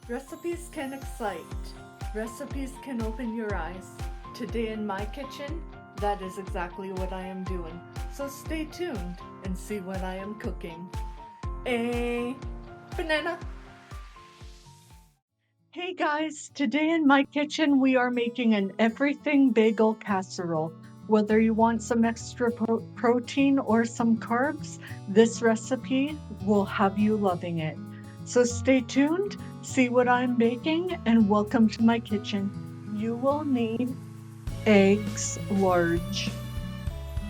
Recipes can excite. Recipes can open your eyes. Today in my kitchen, that is exactly what I am doing. So stay tuned and see what I am cooking. A banana. Hey guys, today in my kitchen we are making an everything bagel casserole. Whether you want some extra protein or some carbs, this recipe will have you loving it. So stay tuned, see what I'm baking, and welcome to my kitchen. You will need eggs large,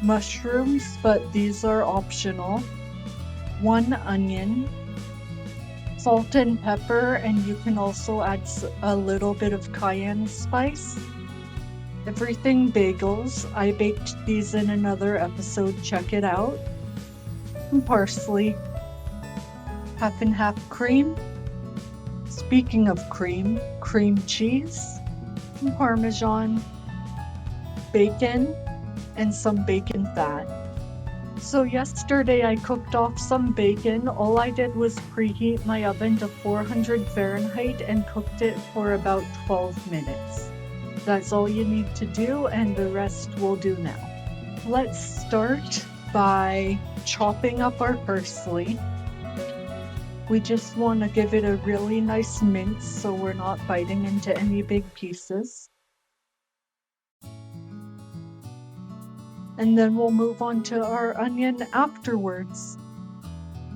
mushrooms, but these are optional, 1 onion, salt and pepper, and you can also add a little bit of cayenne spice. Everything bagels. I baked these in another episode, check it out. And parsley. Half and half cream. Speaking of cream cheese, and Parmesan, bacon, and some bacon fat. So yesterday I cooked off some bacon. All I did was preheat my oven to 400 Fahrenheit and cooked it for about 12 minutes. That's all you need to do, and the rest we'll do now. Let's start by chopping up our parsley. We just want to give it a really nice mince so we're not biting into any big pieces. And then we'll move on to our onion afterwards.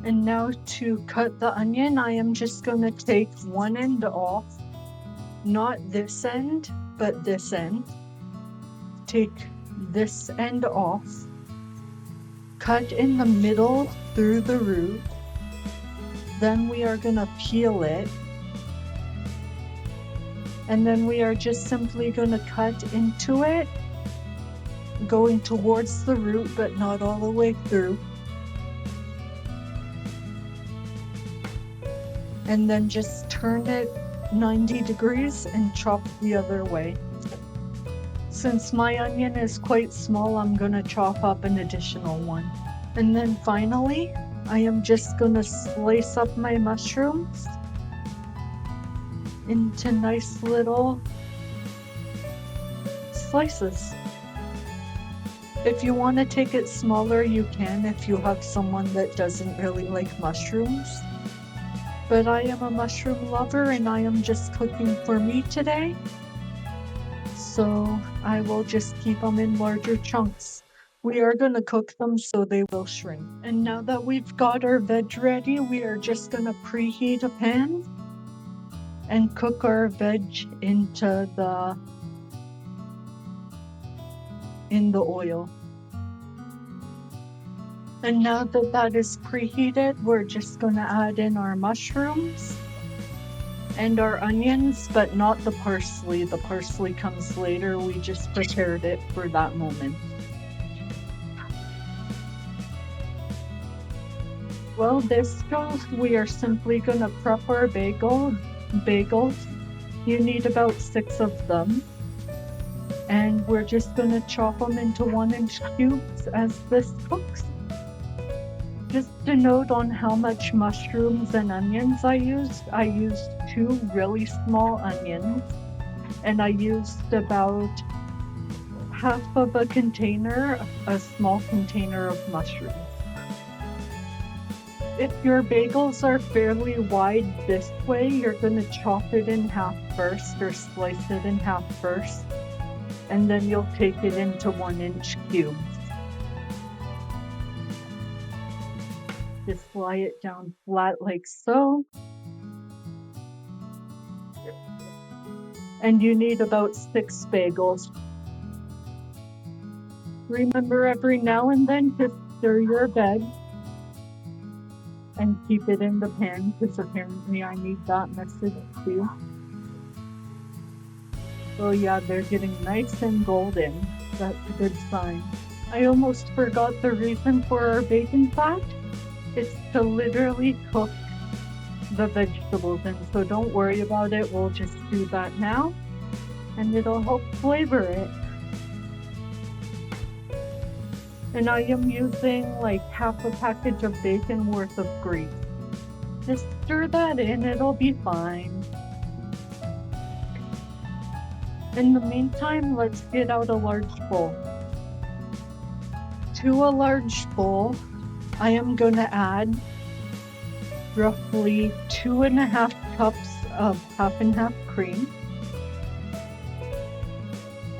And now to cut the onion, I am just going to take one end off. Not this end, but this end. Take this end off. Cut in the middle through the root. Then we are going to peel it. And then we are just simply going to cut into it, going towards the root, but not all the way through. And then just turn it 90 degrees and chop the other way. Since my onion is quite small, I'm going to chop up an additional one. And then finally, I am just going to slice up my mushrooms into nice little slices. If you want to take it smaller, you can if you have someone that doesn't really like mushrooms. But I am a mushroom lover and I am just cooking for me today. So I will just keep them in larger chunks. We are going to cook them so they will shrink. And now that we've got our veg ready, we are just going to preheat a pan and cook our veg in the oil. And now that that is preheated, we're just going to add in our mushrooms and our onions, but not the parsley. The parsley comes later. We just prepared it for that moment. Well, this goes, we are simply going to prep our bagels. You need about 6 of them. And we're just going to chop them into 1-inch cubes as this cooks. Just a note on how much mushrooms and onions I used 2 really small onions, and I used about half of a small container of mushrooms. If your bagels are fairly wide this way, you're going to chop it in half first or slice it in half first, and then you'll take it into 1-inch cubes. Just lie it down flat like so. And you need about 6 bagels. Remember every now and then to stir your veg and keep it in the pan, because apparently I need that message too. Oh yeah, they're getting nice and golden. That's a good sign. I almost forgot the reason for our bacon fat. It's to literally cook the vegetables in, so don't worry about it. We'll just do that now, and it'll help flavor it. And I am using like half a package of bacon worth of grease. Just stir that in, it'll be fine. In the meantime, let's get out a large bowl. To a large bowl, I am going to add roughly 2.5 cups of half and half cream.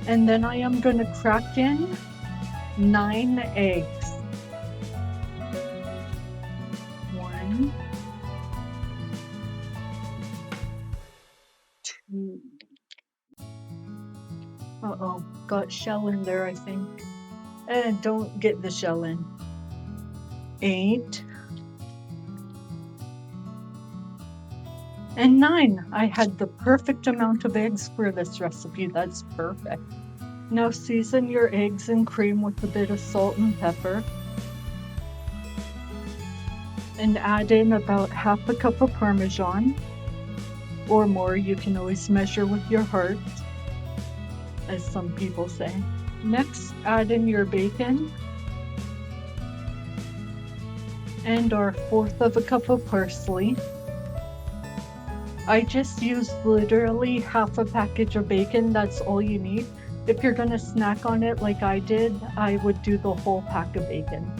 And then I am going to crack in 9 eggs. 1, 2. Uh-oh, got shell in there, I think. And don't get the shell in. 8. And 9. I had the perfect amount of eggs for this recipe. That's perfect. Now season your eggs and cream with a bit of salt and pepper. And add in about half a cup of Parmesan. Or more, you can always measure with your heart, as some people say. Next, add in your bacon. And our 1/4 of a cup of parsley. I just used literally half a package of bacon, that's all you need. If you're gonna snack on it like I did, I would do the whole pack of bacon.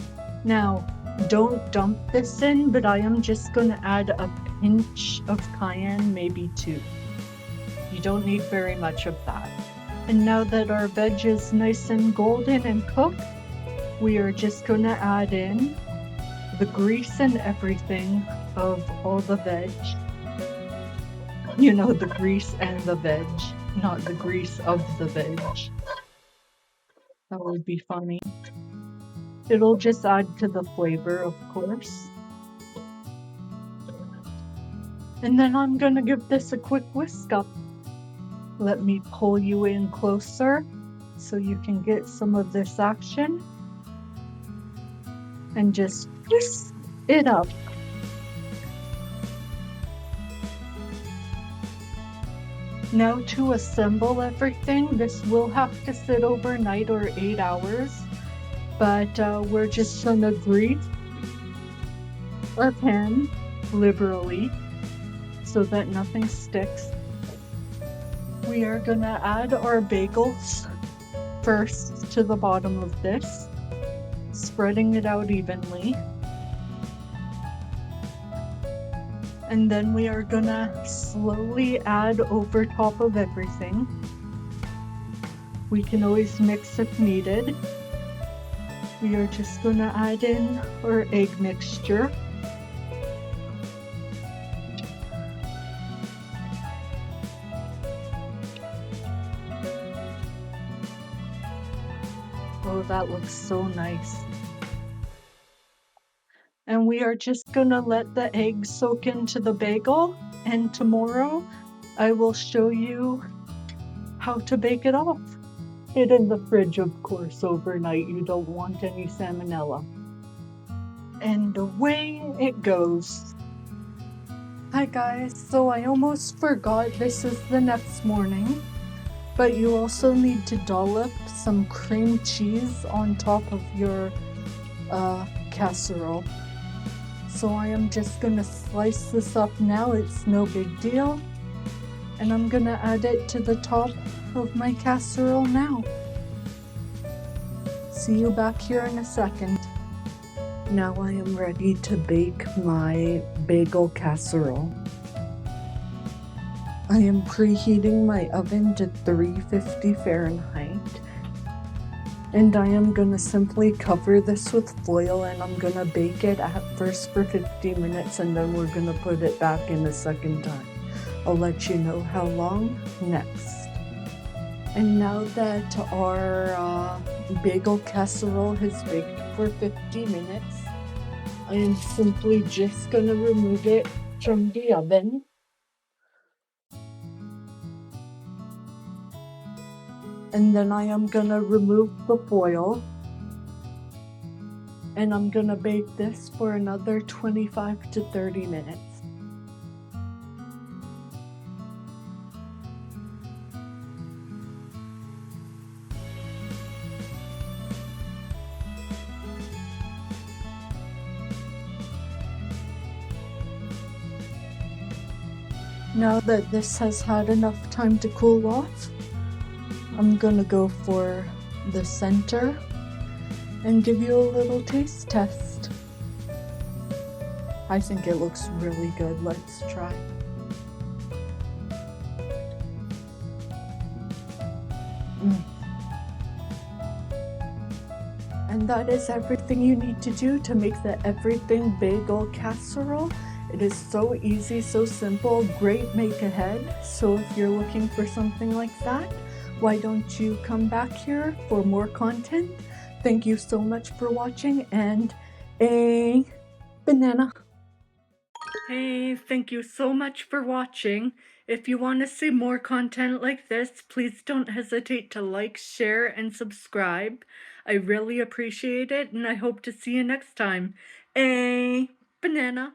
Now, don't dump this in, but I am just gonna add a pinch of cayenne, maybe 2. You don't need very much of that. And now that our veg is nice and golden and cooked, we are just gonna add in the grease and everything of all the veg. You know, the grease and the veg, not the grease of the veg. That would be funny. It'll just add to the flavor, of course. And then I'm gonna give this a quick whisk up. Let me pull you in closer so you can get some of this action. And just whisk it up. Now to assemble everything, this will have to sit overnight or 8 hours, but we're just gonna grease our pan liberally so that nothing sticks. We are gonna add our bagels first to the bottom of this, spreading it out evenly. And then we are gonna slowly add over top of everything. We can always mix if needed. We are just gonna add in our egg mixture. Oh, that looks so nice. And we are just gonna let the egg soak into the bagel, and tomorrow I will show you how to bake it off. It in the fridge, of course, overnight. You don't want any salmonella. And away it goes. Hi guys, so I almost forgot, this is the next morning, but you also need to dollop some cream cheese on top of your casserole. So I am just gonna slice this up now, it's no big deal. And I'm gonna add it to the top of my casserole now. See you back here in a second. Now I am ready to bake my bagel casserole. I am preheating my oven to 350 Fahrenheit. And I am gonna simply cover this with foil, and I'm gonna bake it at first for 50 minutes and then we're gonna put it back in a second time. I'll let you know how long next. And now that our bagel casserole has baked for 50 minutes, I am simply just gonna remove it from the oven. And then I am gonna remove the foil. And I'm gonna bake this for another 25 to 30 minutes. Now that this has had enough time to cool off, I'm gonna go for the center and give you a little taste test. I think it looks really good. Let's try. And that is everything you need to do to make the everything bagel casserole. It is so easy, so simple, great make ahead. So if you're looking for something like that, why don't you come back here for more content? Thank you so much for watching, and a banana. Hey, thank you so much for watching. If you want to see more content like this, please don't hesitate to like, share, and subscribe. I really appreciate it, and I hope to see you next time. A banana.